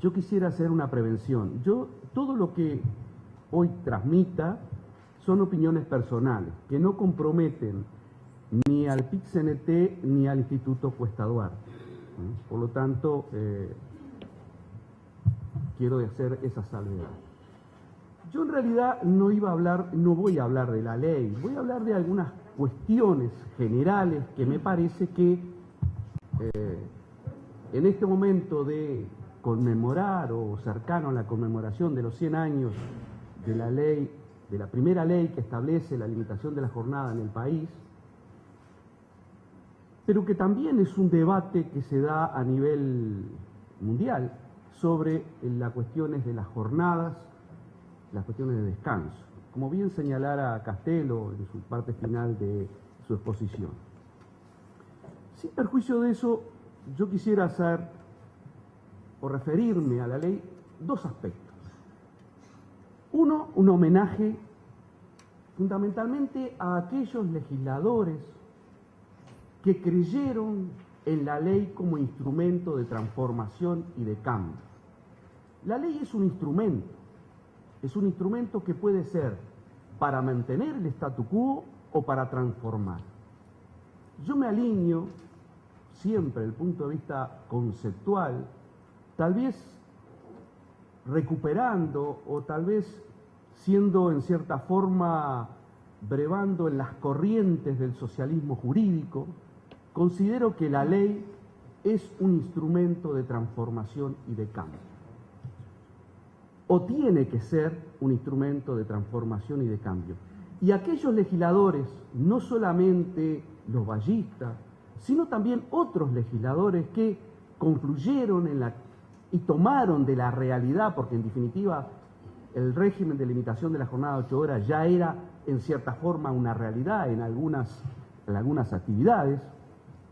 yo quisiera hacer una prevención. Todo lo que hoy transmita son opiniones personales, que no comprometen ni al PIT-CNT ni al Instituto Cuesta Duarte. Por lo tanto, quiero hacer esa salvedad. Yo en realidad no voy a hablar de la ley, voy a hablar de algunas cuestiones generales que me parece que en este momento de conmemorar o cercano a la conmemoración de los 100 años de la ley, de la primera ley que establece la limitación de la jornada en el país, pero que también es un debate que se da a nivel mundial sobre las cuestiones de las jornadas, las cuestiones de descanso, como bien señalara Castelo en su parte final de su exposición. Sin perjuicio de eso, yo quisiera hacer o referirme a la ley dos aspectos. Uno, un homenaje fundamentalmente a aquellos legisladores que creyeron en la ley como instrumento de transformación y de cambio. La ley es un instrumento que puede ser para mantener el statu quo o para transformar. Yo me alineo siempre desde el punto de vista conceptual, tal vez recuperando o tal vez siendo en cierta forma brevando en las corrientes del socialismo jurídico. Considero que la ley es un instrumento de transformación y de cambio. O tiene que ser un instrumento de transformación y de cambio. Y aquellos legisladores, no solamente los vallistas, sino también otros legisladores que confluyeron y tomaron de la realidad, porque en definitiva el régimen de limitación de la jornada de 8 horas ya era en cierta forma una realidad en algunas actividades,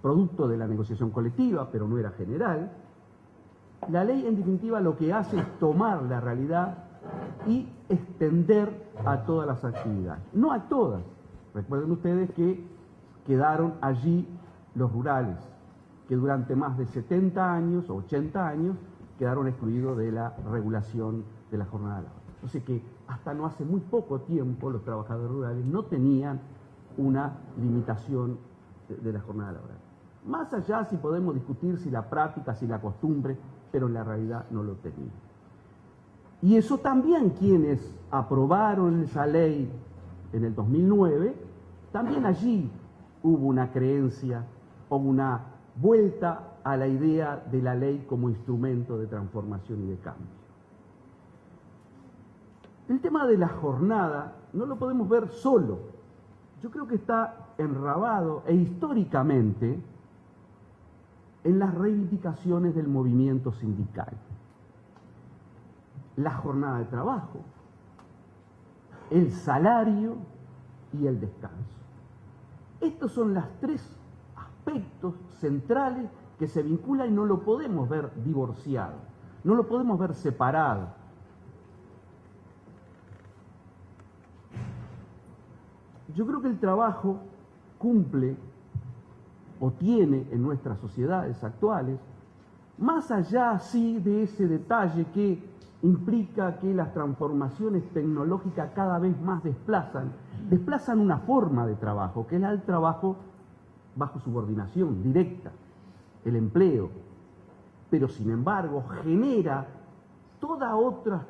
producto de la negociación colectiva, pero no era general. La ley, en definitiva, lo que hace es tomar la realidad y extender a todas las actividades. No a todas. Recuerden ustedes que quedaron allí los rurales, que durante más de 70 años o 80 años quedaron excluidos de la regulación de la jornada laboral. Entonces que hasta no hace muy poco tiempo los trabajadores rurales no tenían una limitación de la jornada laboral. Más allá si podemos discutir si la práctica, si la costumbre, pero en la realidad no lo tenían. Y eso también quienes aprobaron esa ley en el 2009, también allí hubo una creencia o una vuelta a la idea de la ley como instrumento de transformación y de cambio. El tema de la jornada no lo podemos ver solo. Yo creo que está enrabado e históricamente en las reivindicaciones del movimiento sindical. La jornada de trabajo, el salario y el descanso. Estos son los tres aspectos centrales que se vinculan y no lo podemos ver divorciado, no lo podemos ver separado. Yo creo que el trabajo cumple o tiene en nuestras sociedades actuales, más allá sí de ese detalle que implica que las transformaciones tecnológicas cada vez más desplazan una forma de trabajo, que es el trabajo bajo subordinación directa, el empleo, pero sin embargo genera toda otra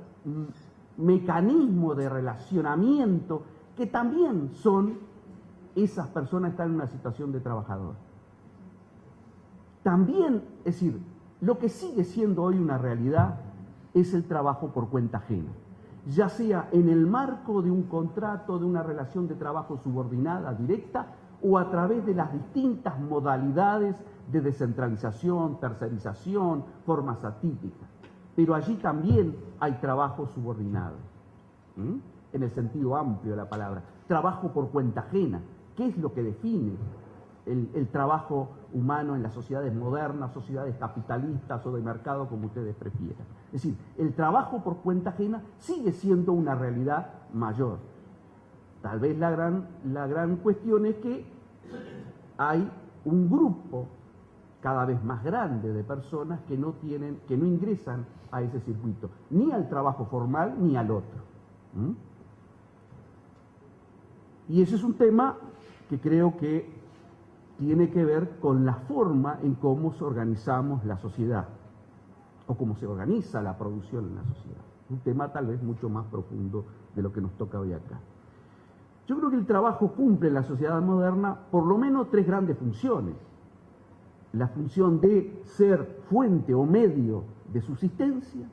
mecanismo de relacionamiento que también son esas personas que están en una situación de trabajador. También, es decir, lo que sigue siendo hoy una realidad es el trabajo por cuenta ajena, ya sea en el marco de un contrato, de una relación de trabajo subordinada, directa, o a través de las distintas modalidades de descentralización, tercerización, formas atípicas. Pero allí también hay trabajo subordinado, en el sentido amplio de la palabra. Trabajo por cuenta ajena. ¿Qué es lo que define el trabajo humano en las sociedades modernas, sociedades capitalistas o de mercado, como ustedes prefieran? Es decir, el trabajo por cuenta ajena sigue siendo una realidad mayor. Tal vez la gran cuestión es que hay un grupo cada vez más grande de personas que no ingresan a ese circuito, ni al trabajo formal ni al otro. Y ese es un tema que creo que tiene que ver con la forma en cómo organizamos la sociedad, o cómo se organiza la producción en la sociedad. Un tema tal vez mucho más profundo de lo que nos toca hoy acá. Yo creo que el trabajo cumple en la sociedad moderna por lo menos tres grandes funciones. La función de ser fuente o medio de subsistencia.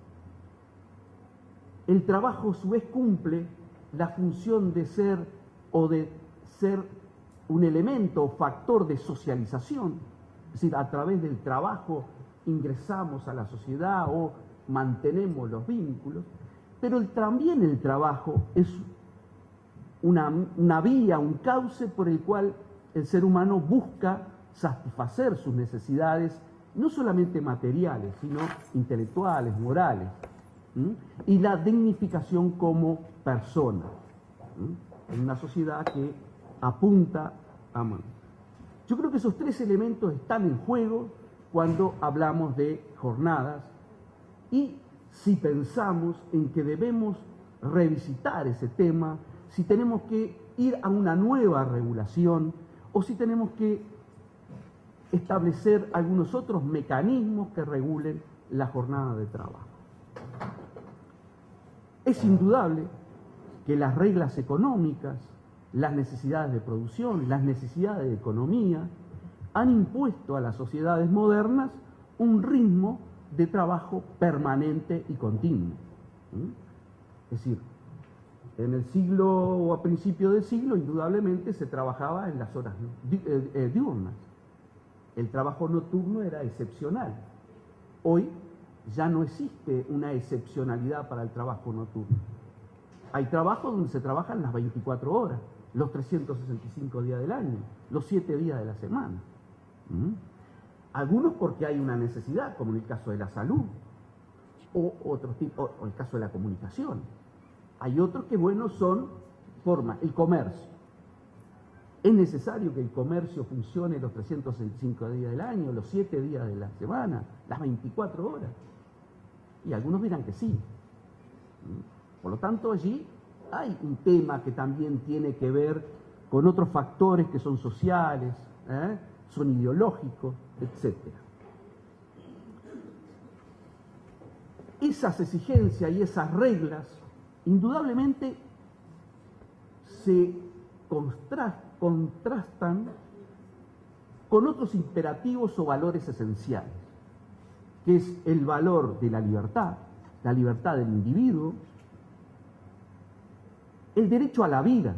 El trabajo a su vez cumple la función de ser un elemento o factor de socialización. Es decir, a través del trabajo ingresamos a la sociedad o mantenemos los vínculos. Pero también el trabajo es una vía, un cauce por el cual el ser humano busca satisfacer sus necesidades, no solamente materiales, sino intelectuales, morales, y la dignificación como persona, en una sociedad que apunta a más. Yo creo que esos tres elementos están en juego cuando hablamos de jornadas, y si pensamos en que debemos revisitar ese tema, si tenemos que ir a una nueva regulación o si tenemos que establecer algunos otros mecanismos que regulen la jornada de trabajo. Es indudable que las reglas económicas, las necesidades de producción, las necesidades de economía, han impuesto a las sociedades modernas un ritmo de trabajo permanente y continuo. Es decir, en el siglo o a principios del siglo, indudablemente se trabajaba en las horas diurnas. El trabajo nocturno era excepcional. Hoy ya no existe una excepcionalidad para el trabajo nocturno. Hay trabajos donde se trabajan las 24 horas, los 365 días del año, los 7 días de la semana. Algunos porque hay una necesidad, como en el caso de la salud, o el caso de la comunicación. Hay otros que, bueno, son formas, el comercio. Es necesario que el comercio funcione los 365 días del año, los 7 días de la semana, las 24 horas. Y algunos dirán que sí. Por lo tanto, allí hay un tema que también tiene que ver con otros factores que son sociales, son ideológicos, etc. Esas exigencias y esas reglas, indudablemente, se contrastan con otros imperativos o valores esenciales, que es el valor de la libertad del individuo, el derecho a la vida,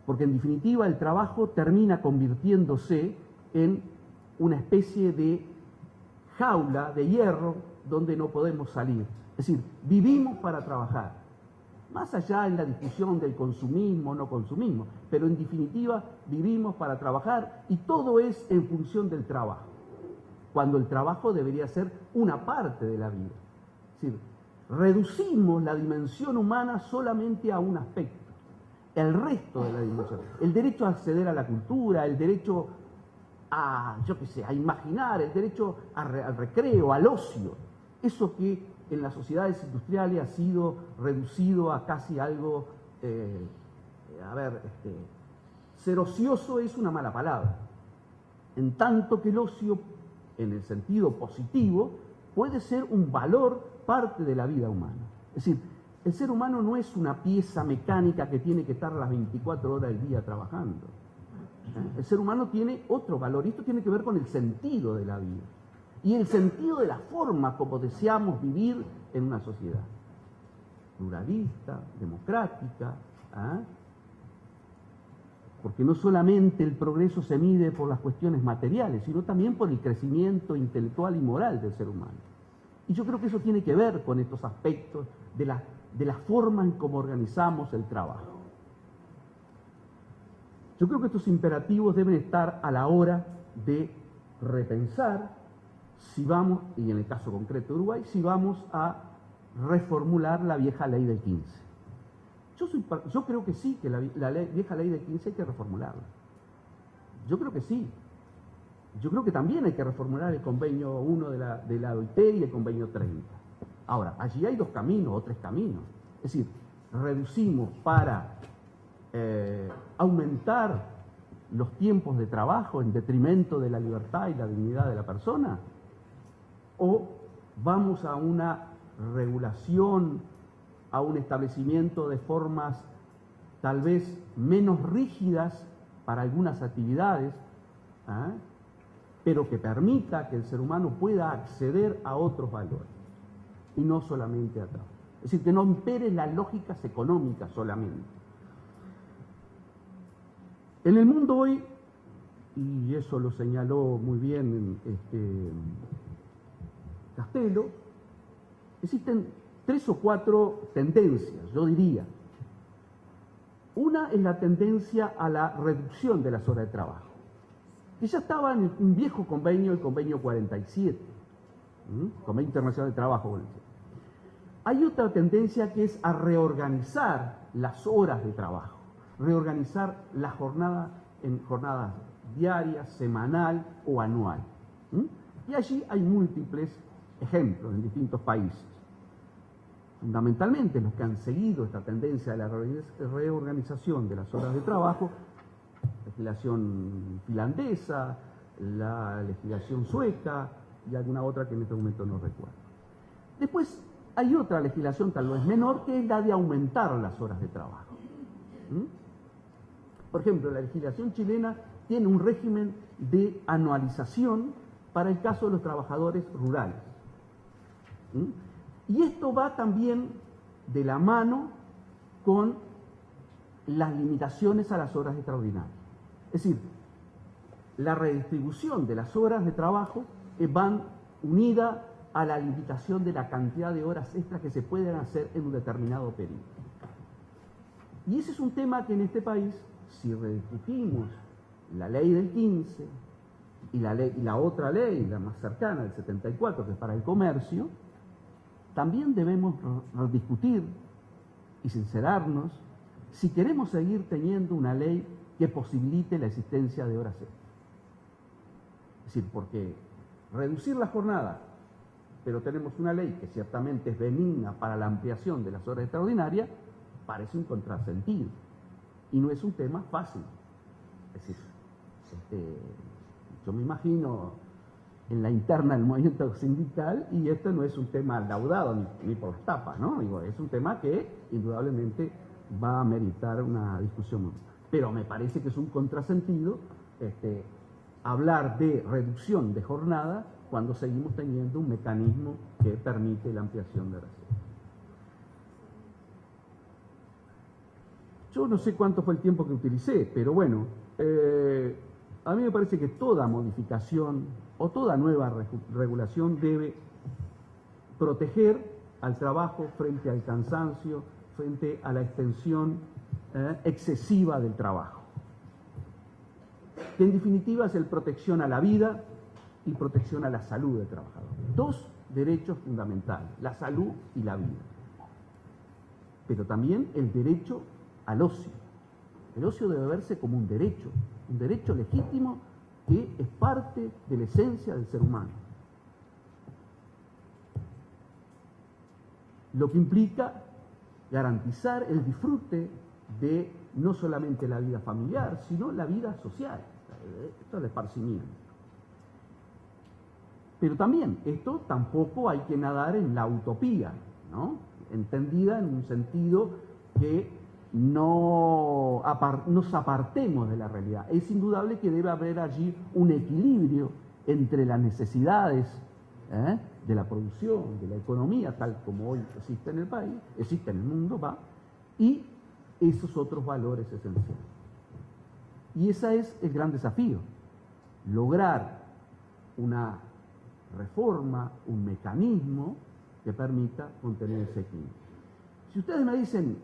porque en definitiva el trabajo termina convirtiéndose en una especie de jaula de hierro donde no podemos salir. Es decir, vivimos para trabajar. Más allá en la discusión del consumismo o no consumismo, pero en definitiva vivimos para trabajar y todo es en función del trabajo, cuando el trabajo debería ser una parte de la vida. Es decir, reducimos la dimensión humana solamente a un aspecto, el resto de la dimensión, el derecho a acceder a la cultura, el derecho a, a imaginar, el derecho al recreo, al ocio, eso que en las sociedades industriales ha sido reducido a casi algo, ser ocioso es una mala palabra, en tanto que el ocio, en el sentido positivo, puede ser un valor, parte de la vida humana. Es decir, el ser humano no es una pieza mecánica que tiene que estar las 24 horas del día trabajando. El ser humano tiene otro valor, y esto tiene que ver con el sentido de la vida y el sentido de la forma como deseamos vivir en una sociedad pluralista, democrática, porque no solamente el progreso se mide por las cuestiones materiales, sino también por el crecimiento intelectual y moral del ser humano. Y yo creo que eso tiene que ver con estos aspectos de la forma en cómo organizamos el trabajo. Yo creo que estos imperativos deben estar a la hora de repensar si vamos, y en el caso concreto de Uruguay, si vamos a reformular la vieja ley del 15. Yo creo que sí, que la vieja ley del 15 hay que reformularla. Yo creo que sí. Yo creo que también hay que reformular el convenio 1 de la OIT y el convenio 30. Ahora, allí hay 2 caminos o 3 caminos. Es decir, reducimos para aumentar los tiempos de trabajo en detrimento de la libertad y la dignidad de la persona, o vamos a una regulación, a un establecimiento de formas tal vez menos rígidas para algunas actividades, pero que permita que el ser humano pueda acceder a otros valores y no solamente a trabajo. Es decir, que no impere las lógicas económicas solamente. En el mundo hoy, y eso lo señaló muy bien Castelo, existen 3 o 4 tendencias, yo diría. Una es la tendencia a la reducción de las horas de trabajo, que ya estaba en un viejo convenio, el convenio 47, Convenio Internacional de Trabajo. Hay otra tendencia que es a reorganizar las horas de trabajo, reorganizar la jornada en jornadas diarias, semanal o anual. Y allí hay múltiples ejemplos en distintos países. Fundamentalmente los que han seguido esta tendencia de la reorganización de las horas de trabajo, la legislación finlandesa, la legislación sueca y alguna otra que en este momento no recuerdo. Después hay otra legislación tal vez menor, que es la de aumentar las horas de trabajo. Por ejemplo, la legislación chilena tiene un régimen de anualización para el caso de los trabajadores rurales. Y esto va también de la mano con las limitaciones a las horas extraordinarias. Es decir, la redistribución de las horas de trabajo van unida a la limitación de la cantidad de horas extras que se pueden hacer en un determinado periodo. Y ese es un tema que en este país, si rediscutimos la ley del 15 y la otra ley, la más cercana, del 74, que es para el comercio, también debemos discutir y sincerarnos si queremos seguir teniendo una ley que posibilite la existencia de horas extras. Es decir, porque reducir la jornada, pero tenemos una ley que ciertamente es benigna para la ampliación de las horas extraordinarias, parece un contrasentido. Y no es un tema fácil. Es decir, yo me imagino en la interna del movimiento sindical, y esto no es un tema laudado ni por las tapas, ¿no? Digo, es un tema que indudablemente va a meritar una discusión. Pero me parece que es un contrasentido hablar de reducción de jornada cuando seguimos teniendo un mecanismo que permite la ampliación de horas. Yo no sé cuánto fue el tiempo que utilicé, pero bueno, a mí me parece que toda modificación o toda nueva regulación debe proteger al trabajo frente al cansancio, frente a la extensión excesiva del trabajo. Que en definitiva es el protección a la vida y protección a la salud del trabajador. 2 derechos fundamentales, la salud y la vida. Pero también el derecho al ocio. El ocio debe verse como un derecho legítimo que es parte de la esencia del ser humano. Lo que implica garantizar el disfrute de no solamente la vida familiar, sino la vida social, esto es el esparcimiento. Pero también, esto tampoco hay que nadar en la utopía, ¿no? Entendida en un sentido que no nos apartemos de la realidad. Es indudable que debe haber allí un equilibrio entre las necesidades de la producción, de la economía, tal como hoy existe en el país, existe en el mundo, y esos otros valores esenciales. Y ese es el gran desafío, lograr una reforma, un mecanismo que permita contener ese equilibrio. Si ustedes me dicen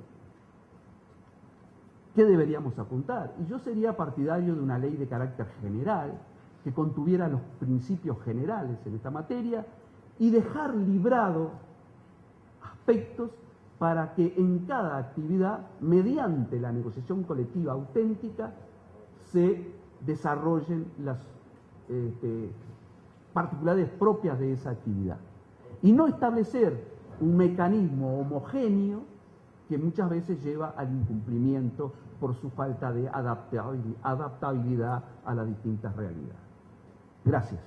¿qué deberíamos apuntar? Y yo sería partidario de una ley de carácter general que contuviera los principios generales en esta materia y dejar librado aspectos para que en cada actividad, mediante la negociación colectiva auténtica, se desarrollen particularidades propias de esa actividad. Y no establecer un mecanismo homogéneo que muchas veces lleva al incumplimiento por su falta de adaptabilidad a las distintas realidades. Gracias.